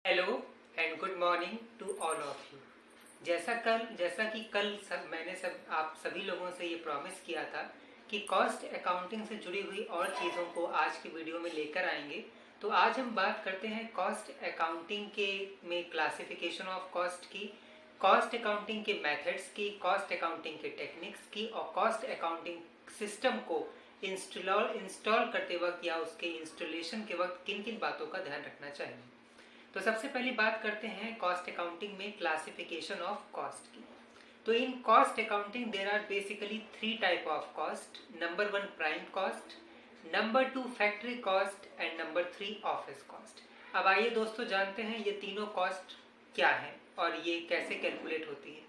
Hello and good morning to all of you. जैसा कि कल आप सभी लोगों से ये प्रॉमिस किया था कि कॉस्ट अकाउंटिंग से जुड़ी हुई और चीज़ों को आज की वीडियो में लेकर आएंगे। तो आज हम बात करते हैं कॉस्ट अकाउंटिंग के में क्लासिफिकेशन ऑफ कॉस्ट की, कॉस्ट अकाउंटिंग के मेथड्स की, कॉस्ट अकाउंटिंग के टेक्निक्स की और कॉस्ट अकाउंटिंग सिस्टम को इंस्टॉल करते वक्त या उसके इंस्टॉलेशन के वक्त किन किन बातों का ध्यान रखना चाहिए। तो सबसे पहली बात करते हैं कॉस्ट अकाउंटिंग में क्लासिफिकेशन ऑफ कॉस्ट की। तो in cost accounting there are basically 3 type of cost. Number 1 prime cost, number 2 factory cost and number 3 office cost. अब आइए दोस्तों जानते हैं ये तीनों कॉस्ट क्या है और ये कैसे कैलकुलेट होती है।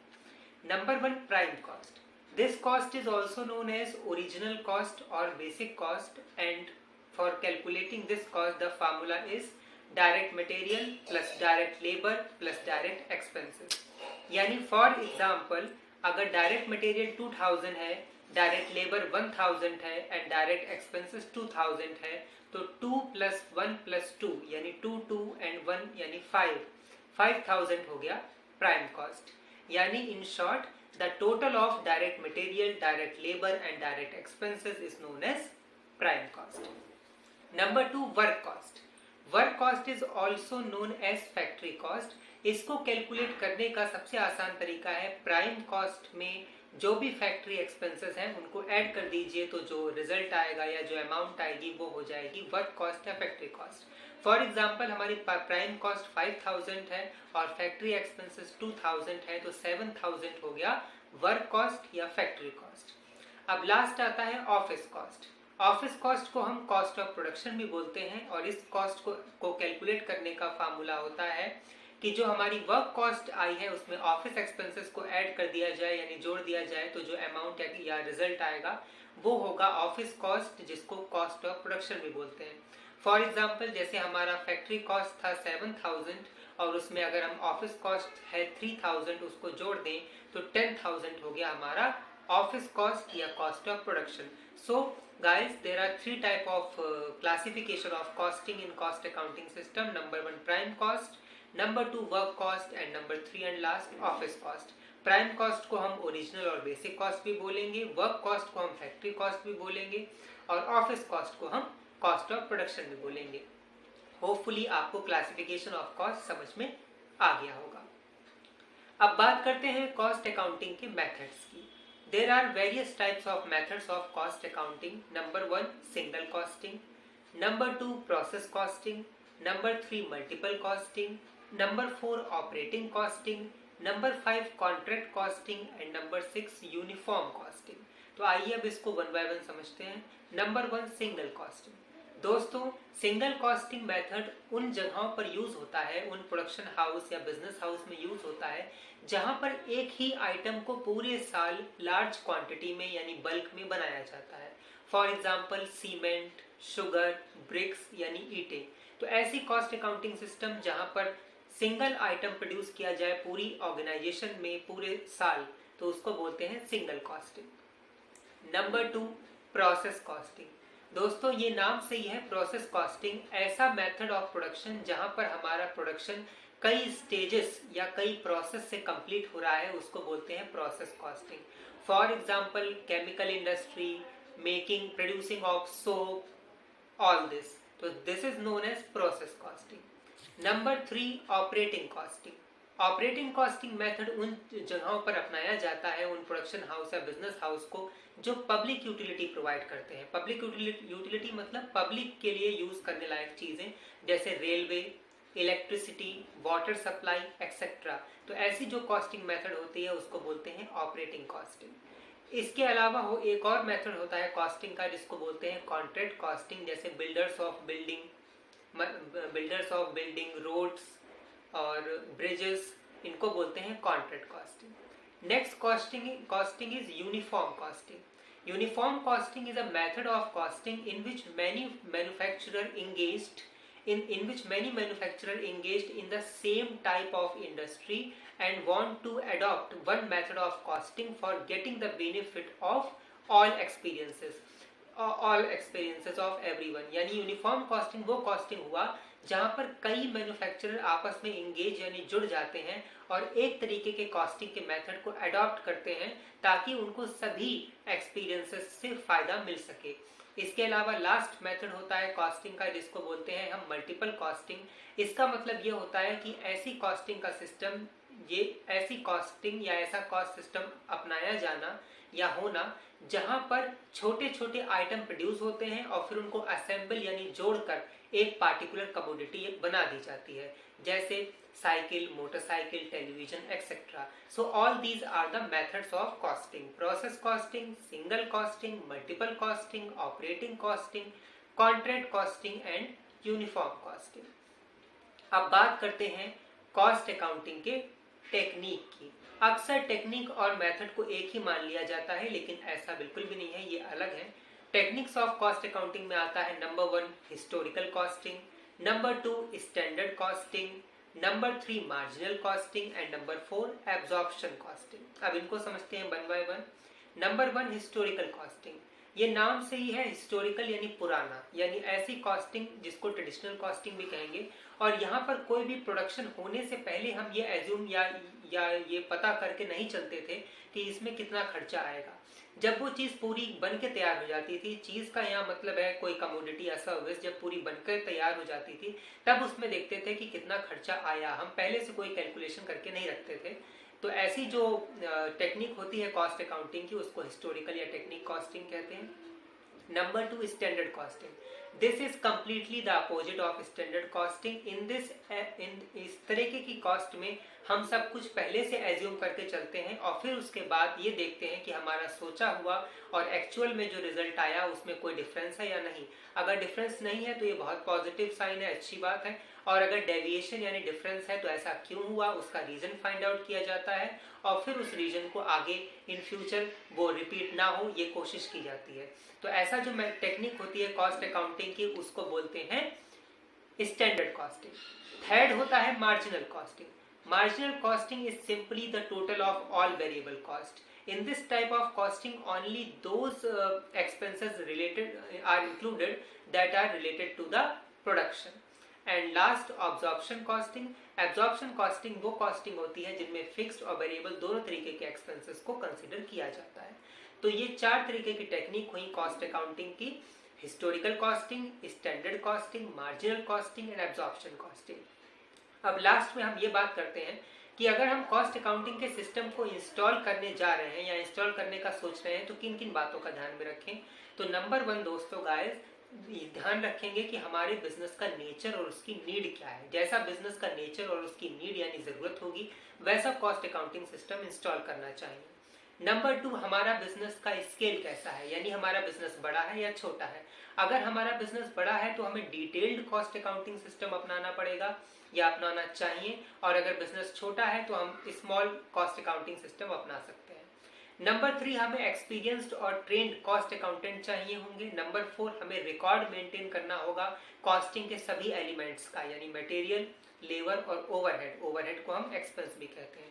Number 1 prime cost. This cost is also known as original cost और basic cost and for calculating this cost the formula is direct material plus direct labour plus direct expenses. यानी for example अगर direct material 2000 है, direct labour 1000 है and direct expenses 2000 है, तो 2 + 1 + 2 यानी 2 and 1 यानी 5000 हो गया प्राइम कॉस्ट। यानी in short the total of direct material, direct labour and direct expenses is known as prime cost. Number 2 work cost. Work cost is also known as factory cost. इसको calculate करने का सबसे आसान तरीका है prime cost में जो भी फैक्ट्री एक्सपेंसेस हैं उनको ऐड कर दीजिए, तो जो रिजल्ट आएगा या जो अमाउंट आएगी वो हो जाएगी वर्क कॉस्ट या फैक्ट्री कॉस्ट। फॉर एग्जाम्पल हमारी प्राइम कॉस्ट 5000 है और फैक्ट्री एक्सपेंसेस 2000 है, तो 7000 हो गया वर्क कॉस्ट या फैक्ट्री कॉस्ट। अब लास्ट आता है ऑफिस कॉस्ट। ऑफिस कॉस्ट को हम कॉस्ट ऑफ प्रोडक्शन भी बोलते हैं और इस कॉस्ट को कैलकुलेट करने का फार्मूला होता है कि जो हमारी वर्क कॉस्ट आई है उसमें ऑफिस एक्सपेंसेस को ऐड कर दिया जाए यानी जोड़ दिया जाए, तो जो अमाउंट या रिजल्ट आएगा वो होगा ऑफिस कॉस्ट, जिसको कॉस्ट ऑफ प्रोडक्शन भी बोलते हैं। फॉर एग्जाम्पल जैसे हमारा फैक्ट्री कॉस्ट था 7000 और उसमें अगर हम ऑफिस कॉस्ट है 3000 उसको जोड़ दें तो 10000 हो गया हमारा ऑफिस कॉस्ट या cost of production. So guys, there are 3 type of classification of costing in cost accounting system. Number 1 prime cost, number 2 work cost and number 3 and last office cost. Prime cost को हम original और basic cost भी बोलेंगे, work cost को हम factory cost भी बोलेंगे और ऑफिस कॉस्ट को हम कॉस्ट ऑफ प्रोडक्शन भी बोलेंगे। होपफुली आपको क्लासिफिकेशन ऑफ कॉस्ट समझ में आ गया होगा। अब बात करते हैं कॉस्ट अकाउंटिंग के मेथड्स की। There are various types of methods of cost accounting. Number 1 single costing, number 2 process costing, number 3 multiple costing, number 4 operating costing, number 5 contract costing and number 6 uniform costing. तो आइए अब इसको one by one समझते हैं। Number 1 single costing. दोस्तों single costing method उन जगहों पर यूज होता है, उन प्रोडक्शन हाउस या बिजनेस हाउस में यूज होता है जहां पर एक ही आइटम को पूरे साल लार्ज क्वांटिटी में यानी बल्क में बनाया जाता है। For example cement, sugar, bricks यानी ईंटें। तो ऐसी कॉस्ट अकाउंटिंग सिस्टम जहां पर सिंगल आइटम प्रोड्यूस किया जाए पूरी ऑर्गेनाइजेशन में पूरे साल, तो उसको बोलते हैं single costing. Number 2 process costing. दोस्तों ये नाम से ही है प्रोसेस कॉस्टिंग, ऐसा मेथड ऑफ प्रोडक्शन जहां पर हमारा प्रोडक्शन कई स्टेजेस या कई प्रोसेस से कंप्लीट हो रहा है, उसको बोलते हैं process costing. For example chemical industry, making producing of soap, all this, तो this is known as process costing. Number 3 operating costing. Operating costing method उन जगहों पर अपनाया जाता है, उन प्रोडक्शन हाउस या बिजनेस हाउस को जो पब्लिक यूटिलिटी प्रोवाइड करते हैं। पब्लिक यूटिलिटी मतलब पब्लिक के लिए यूज करने लायक चीजें जैसे railway, electricity, water supply etcetera. तो ऐसी जो कॉस्टिंग मेथड होती है उसको बोलते हैं ऑपरेटिंग कॉस्टिंग। इसके अलावा एक और मेथड होता है कॉस्टिंग का जिसको बोलते हैं कॉन्ट्रैक्ट कॉस्टिंग, जैसे बिल्डर्स ऑफ बिल्डिंग, रोड्स और ब्रिजेस, इनको बोलते हैं contract costing. Next costing is uniform costing. Uniform costing is a method of costing in which many manufacturers engaged in the same type of industry and want to adopt one method of costing for getting the benefit of all experiences of everyone। यानी uniform costing वो costing हुआ जहां पर कई manufacturer आपस में engage यानी जुड़ जाते हैं और एक तरीके के कॉस्टिंग के मेथड को अडॉप्ट करते हैं ताकि उनको सभी एक्सपीरियंसेस से फायदा मिल सके। इसके अलावा लास्ट मेथड होता है कॉस्टिंग का, जिसको बोलते हैं हम मल्टीपल कॉस्टिंग। इसका मतलब ये होता है कि ऐसी कॉस्टिंग का सिस्टम, ये ऐसी कॉस्टिंग या ऐसा कॉस्ट सिस्टम अपनाया जाना या होना जहां पर छोटे छोटे आइटम प्रोड्यूस होते हैं और फिर उनको असेंबल यानी जोड़कर एक पार्टिकुलर कमोडिटी बना दी जाती है, जैसे cycle, motorcycle, television etcetera. So all these are the methods of costing: process costing, single costing, multiple costing, operating costing, contract costing and uniform costing. अब बात करते हैं कॉस्ट अकाउंटिंग के टेक्निक की। अक्सर टेक्निक और मेथड को एक ही मान लिया जाता है, लेकिन ऐसा बिल्कुल भी नहीं है, ये अलग है। टेक्निक्स ऑफ कॉस्ट अकाउंटिंग में आता है number 1 historical costing, number 2 standard costing, number 3 marginal costing and number 4 absorption costing. अब इनको समझते हैं one by one. Number 1 historical costing, ये नाम से ही है हिस्टोरिकल यानी पुराना, यानी ऐसी कॉस्टिंग जिसको ट्रेडिशनल कॉस्टिंग भी कहेंगे। और यहाँ पर कोई भी प्रोडक्शन होने से पहले हम ये एज्यूम या ये पता करके नहीं चलते थे कि इसमें कितना खर्चा आएगा। जब वो चीज़ पूरी बन के तैयार हो जाती थी, चीज़ का यहाँ मतलब है कोई कमोडिटी या सर्विस जब पूरी बनकर तैयार हो जाती थी, तब उसमें देखते थे कि कितना खर्चा आया। हम पहले से कोई कैलकुलेशन करके नहीं रखते थे। तो ऐसी जो टेक्निक होती है कॉस्ट अकाउंटिंग की, उसको हिस्टोरिकल या टेक्निक कॉस्टिंग कहते हैं। Number 2 standard costing, this is completely the opposite of standard costing. In इस तरीके की कॉस्ट में हम सब कुछ पहले से एज्यूम करके चलते हैं और फिर उसके बाद ये देखते हैं कि हमारा सोचा हुआ और एक्चुअल में जो रिजल्ट आया उसमें कोई डिफरेंस है या नहीं। अगर डिफरेंस नहीं है तो ये बहुत पॉजिटिव साइन है, अच्छी बात है। और अगर डेविएशन यानी डिफरेंस है तो ऐसा क्यों हुआ, उसका रीजन फाइंड आउट किया जाता है और फिर उस रीजन को आगे इन फ्यूचर वो रिपीट ना हो, ये कोशिश की जाती है। तो ऐसा जो टेक्निक होती है कॉस्ट अकाउंटिंग की, उसको बोलते हैं स्टैंडर्ड कॉस्टिंग। थर्ड होता है marginal costing. Marginal costing is simply the total of all variable cost. In this type of costing, only those expenses are included that are related to the production. And last, absorption costing. Absorption costing वो costing होती है जिनमें fixed और variable दोनों तरीके के expenses को consider किया जाता है। तो ये 4 तरीके की टेक्निक हुई cost accounting की: historical costing, standard costing, marginal costing and absorption costing। अब लास्ट में हम ये बात करते हैं कि अगर हम कॉस्ट अकाउंटिंग के सिस्टम को इंस्टॉल करने जा रहे हैं या इंस्टॉल करने का सोच रहे हैं तो किन किन बातों का ध्यान में रखें। तो नंबर 1 दोस्तों गाइस, ध्यान रखेंगे कि हमारे बिजनेस का नेचर और उसकी नीड क्या है। जैसा बिजनेस का नेचर और उसकी नीड यानी जरूरत होगी, वैसा कॉस्ट अकाउंटिंग सिस्टम इंस्टॉल करना चाहिए। नंबर 2, हमारा बिजनेस का स्केल कैसा है, यानी हमारा बिजनेस बड़ा है या छोटा है। अगर हमारा बिजनेस बड़ा है तो हमें डिटेल्ड कॉस्ट अकाउंटिंग सिस्टम अपनाना पड़ेगा या अपनाना चाहिए, और अगर बिजनेस छोटा है तो हम स्मॉल कॉस्ट अकाउंटिंग सिस्टम अपना सकते हैं। नंबर 3, हमें एक्सपीरियंस्ड और ट्रेंड कॉस्ट अकाउंटेंट चाहिए होंगे। नंबर 4, हमें रिकॉर्ड मेंटेन करना होगा कॉस्टिंग के सभी एलिमेंट्स का, यानी मटेरियल, लेबर और ओवरहेड। ओवरहेड को हम एक्सपेंस भी कहते हैं।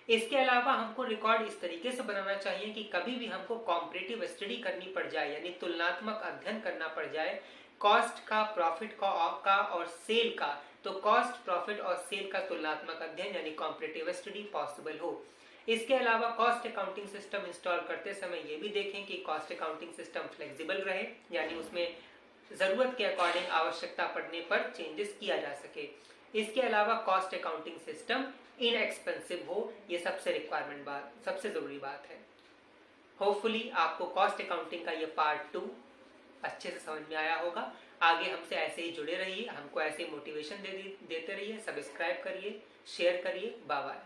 इसके अलावा हमको रिकॉर्ड इस तरीके से बनाना चाहिए कि कभी भी हमको कॉम्परेटिव स्टडी करनी पड़ जाए, यानी तुलनात्मक अध्ययन करना पड़ जाए कॉस्ट का, प्रॉफिट का और सेल का, तो कॉस्ट, प्रॉफिट और सेल का तुलनात्मक अध्ययन यानी कॉम्परेटिव स्टडी पॉसिबल हो। इसके अलावा कॉस्ट अकाउंटिंग सिस्टम इंस्टॉल करते समय ये भी देखें कि कॉस्ट अकाउंटिंग सिस्टम फ्लेक्सिबल रहे, यानी उसमें जरूरत के अकॉर्डिंग आवश्यकता पड़ने पर चेंजेस किया जा सके। इसके अलावा कॉस्ट अकाउंटिंग सिस्टम इनएक्सपेंसिव हो, ये सबसे सबसे जरूरी बात है। होपफुली आपको कॉस्ट अकाउंटिंग का ये पार्ट 2 अच्छे से समझ में आया होगा। आगे हमसे ऐसे ही जुड़े रहिए, हमको ऐसे मोटिवेशन देते रहिए। सब्सक्राइब करिए, शेयर करिए। Bye bye.